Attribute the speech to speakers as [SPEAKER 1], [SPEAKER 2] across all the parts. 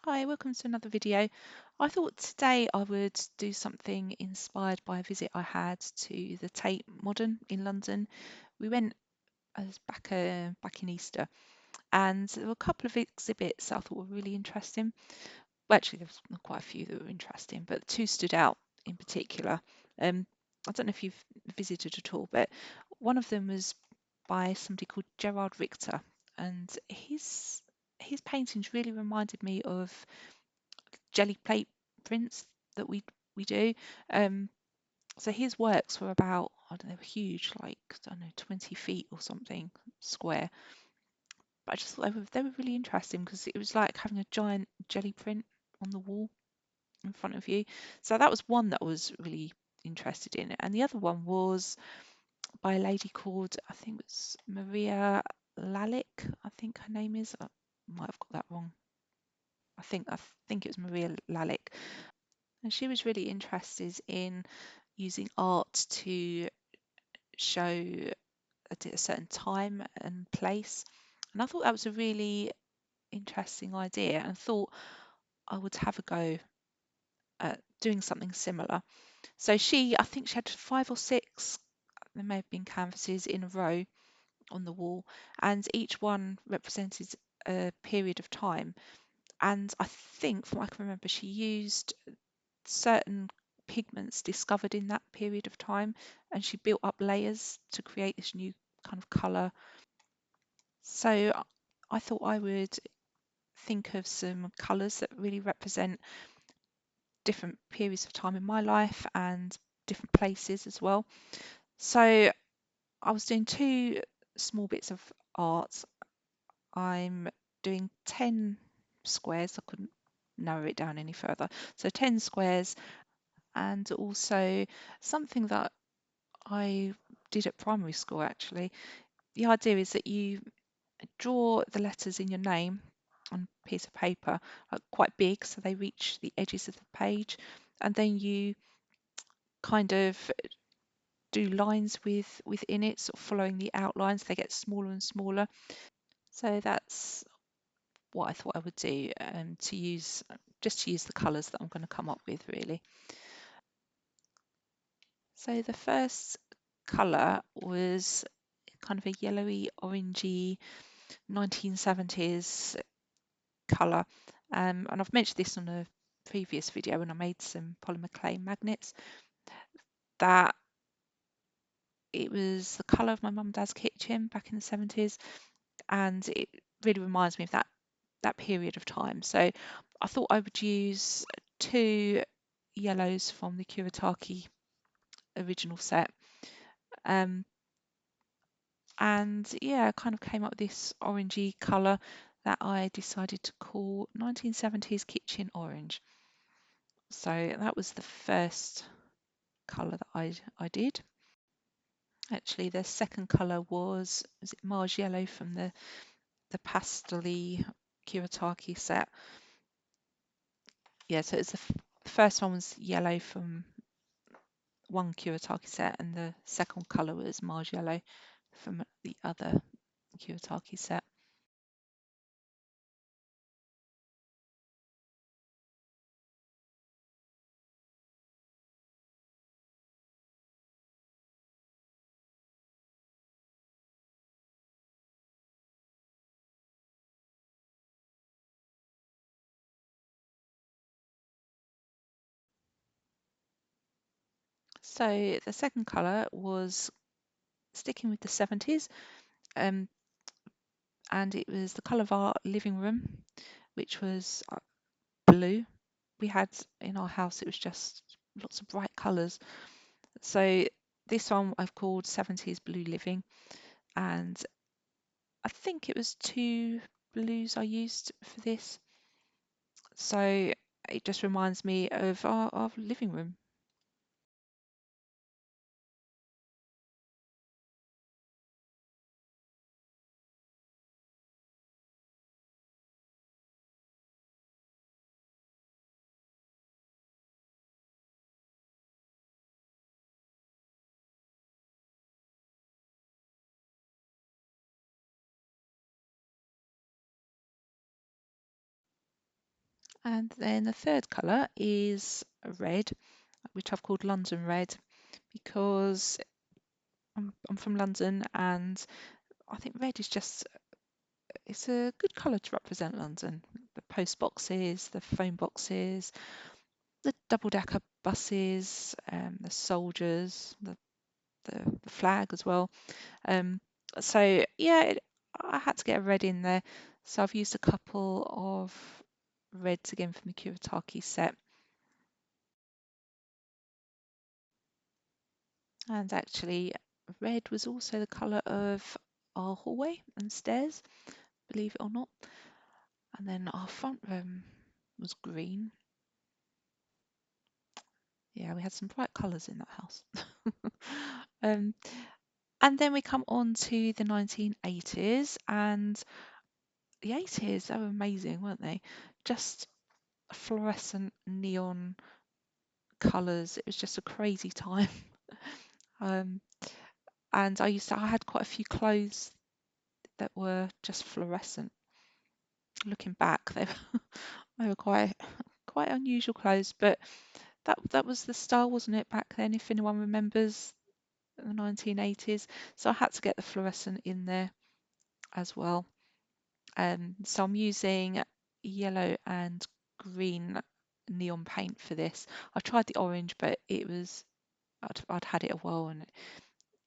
[SPEAKER 1] Hi, welcome to another video. I thought today I would do something inspired by a visit I had to the Tate Modern in London. We went back in Easter, and there were a couple of exhibits that I thought were really interesting. Well, actually, there was quite a few that were interesting, but two stood out in particular. I don't know if you've visited at all, but one of them was by somebody called Gerard Richter, and his paintings really reminded me of jelly plate prints that we do. Um, so his works were about, I don't know, huge, like I don't know, 20 feet or something square. But I just thought they were really interesting because it was like having a giant jelly print on the wall in front of you. So that was one that I was really interested in, and the other one was by a lady called, I think it was Maria Lalic. I think her name is. I might have got that wrong. I think it was Maria Lalic. And she was really interested in using art to show a certain time and place. And I thought that was a really interesting idea and thought I would have a go at doing something similar. So I think she had five or six, there may have been canvases in a row on the wall, and each one represented a period of time. And I think, from what I can remember, she used certain pigments discovered in that period of time, and she built up layers to create this new kind of colour. So I thought I would think of some colours that really represent different periods of time in my life and different places as well. So I was doing two small bits of art. I'm doing 10 squares. I couldn't narrow it down any further. So 10 squares, and also something that I did at primary school actually. The idea is that you draw the letters in your name on a piece of paper, like quite big, so they reach the edges of the page, and then you kind of do lines within it, sort of following the outlines. They get smaller and smaller. So that's what I thought I would do, to use the colours that I'm going to come up with really. So the first colour was kind of a yellowy, orangey 1970s colour. And I've mentioned this on a previous video when I made some polymer clay magnets, that it was the colour of my mum and dad's kitchen back in the 70s, and it really reminds me of that period of time. So I thought I would use two yellows from the Kuretake original set. Um, and yeah, I kind of came up with this orangey colour that I decided to call 1970s kitchen orange. So that was the first colour that I did. Actually, the second colour was it Mars yellow from the pastel-y Kuretake set. Yeah, so it's the first one was yellow from one Kuretake set, and the second colour was Mars yellow from the other Kuretake set. So the second colour was sticking with the 70s, um, and it was the colour of our living room, which was blue. We had in our house, it was just lots of bright colours. So this one I've called 70s Blue Living, and I think it was two blues I used for this. So it just reminds me of our living room. And then the third colour is red, which I've called London Red because I'm from London, and I think red is just it's a good colour to represent London. The post boxes, the phone boxes, the double-decker buses, the soldiers, the flag as well. Um, so yeah, I had to get a red in there. So I've used a couple of reds again from the Kuretake set. And actually, red was also the colour of our hallway and stairs, believe it or not. And then our front room was green. Yeah, we had some bright colours in that house. um, and then we come on to the 1980s, and the 80s, they were amazing, weren't they? Just fluorescent neon colours. It was just a crazy time. Um, and I had quite a few clothes that were just fluorescent. Looking back, they were quite unusual clothes, but that was the style, wasn't it, back then? If anyone remembers the 1980s, so I had to get the fluorescent in there as well. So I'm using yellow and green neon paint for this. I tried the orange, but I'd had it a while and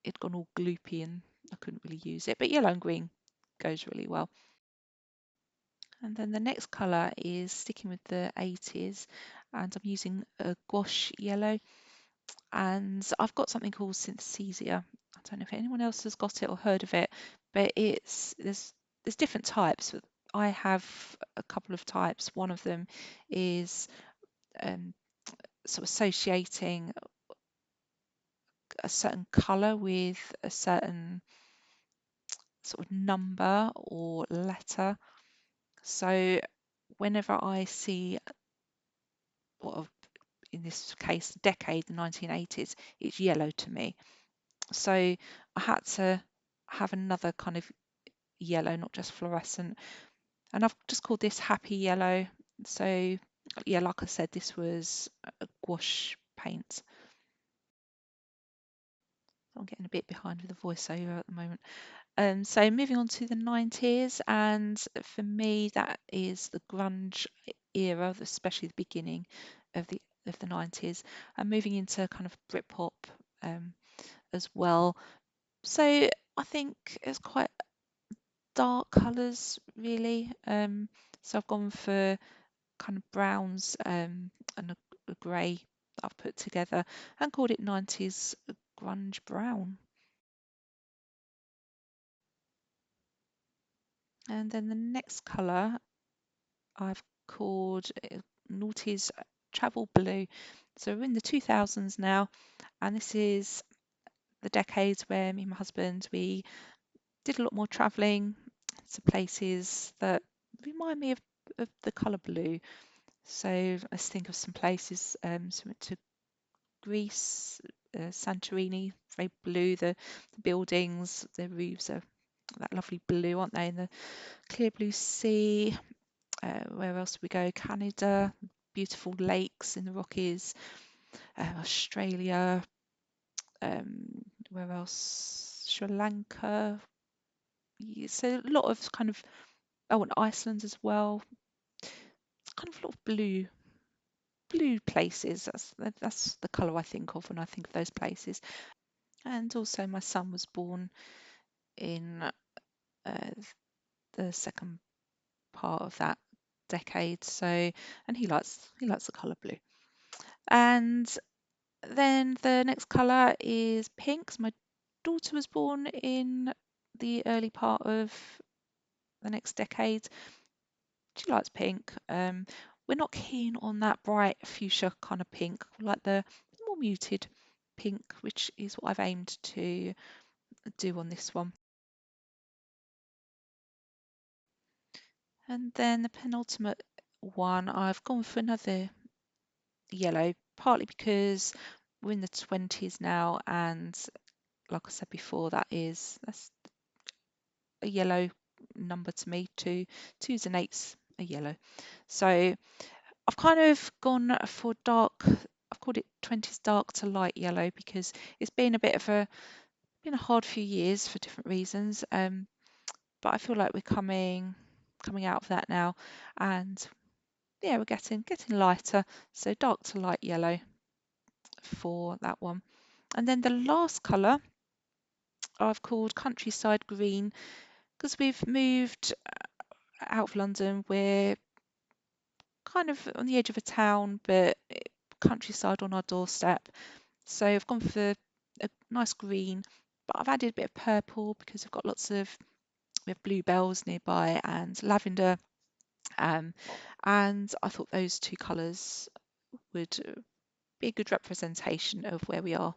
[SPEAKER 1] it'd gone all gloopy and I couldn't really use it. But yellow and green goes really well. And then the next colour is sticking with the 80s, and I'm using a gouache yellow. And I've got something called Synthesia. I don't know if anyone else has got it or heard of it, but there's different types. I have a couple of types. One of them is um, sort of associating a certain colour with a certain sort of number or letter. So whenever I see, well, in this case, decade, the 1980s, it's yellow to me. So I had to have another kind of yellow, not just fluorescent. And I've just called this Happy Yellow. So yeah, like I said, this was a gouache paint. I'm getting a bit behind with the voiceover at the moment. So moving on to the 90s, and for me that is the grunge era, especially the beginning of the 90s, and moving into kind of Britpop as well. So I think it's quite dark colours really. So I've gone for kind of browns and a grey that I've put together and called it 90s grunge brown. And then the next colour I've called Naughty's Travel Blue. So we're in the 2000s now, and this is the decades where me and my husband we did a lot more travelling to places that remind me of the colour blue. So let's think of some places. So we went to Greece, Santorini, very blue. The buildings, the roofs are that lovely blue, aren't they? And the clear blue sea. Where else did we go? Canada, beautiful lakes in the Rockies, Australia, where else? Sri Lanka. Yeah, so a lot of kind of, oh, and Iceland as well. Kind of a lot of blue places. That's the colour I think of when I think of those places. And also, my son was born in the second part of that decade, so and he likes the colour blue. And then the next colour is pink. So my daughter was born in the early part of the next decade. She likes pink. We're not keen on that bright fuchsia kind of pink. We like the more muted pink, which is what I've aimed to do on this one. And then the penultimate one, I've gone for another yellow, partly because we're in the 20s now, and like I said before, that's a yellow number to me. Twos and eights are yellow. So I've kind of gone for dark. I've called it 20s dark to light yellow because it's been a bit of a been a hard few years for different reasons. But I feel like we're coming out of that now, and yeah, we're getting lighter. So dark to light yellow for that one. And then the last colour I've called countryside green because we've moved out of London. We're kind of on the edge of a town, but countryside on our doorstep. So I've gone for a nice green, but I've added a bit of purple because we've got we have bluebells nearby and lavender. Um, and I thought those two colours would be a good representation of where we are.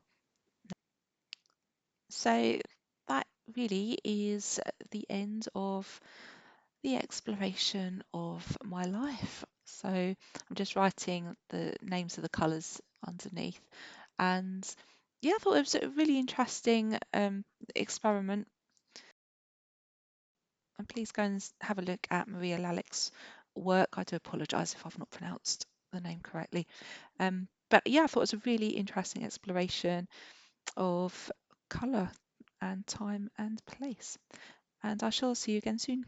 [SPEAKER 1] So that really is the end of the exploration of my life. So I'm just writing the names of the colours underneath. And yeah, I thought it was a really interesting experiment. And please go and have a look at Maria Lalic's work. I do apologise if I've not pronounced the name correctly. But yeah, I thought it was a really interesting exploration of colour and time and place. And I shall see you again soon.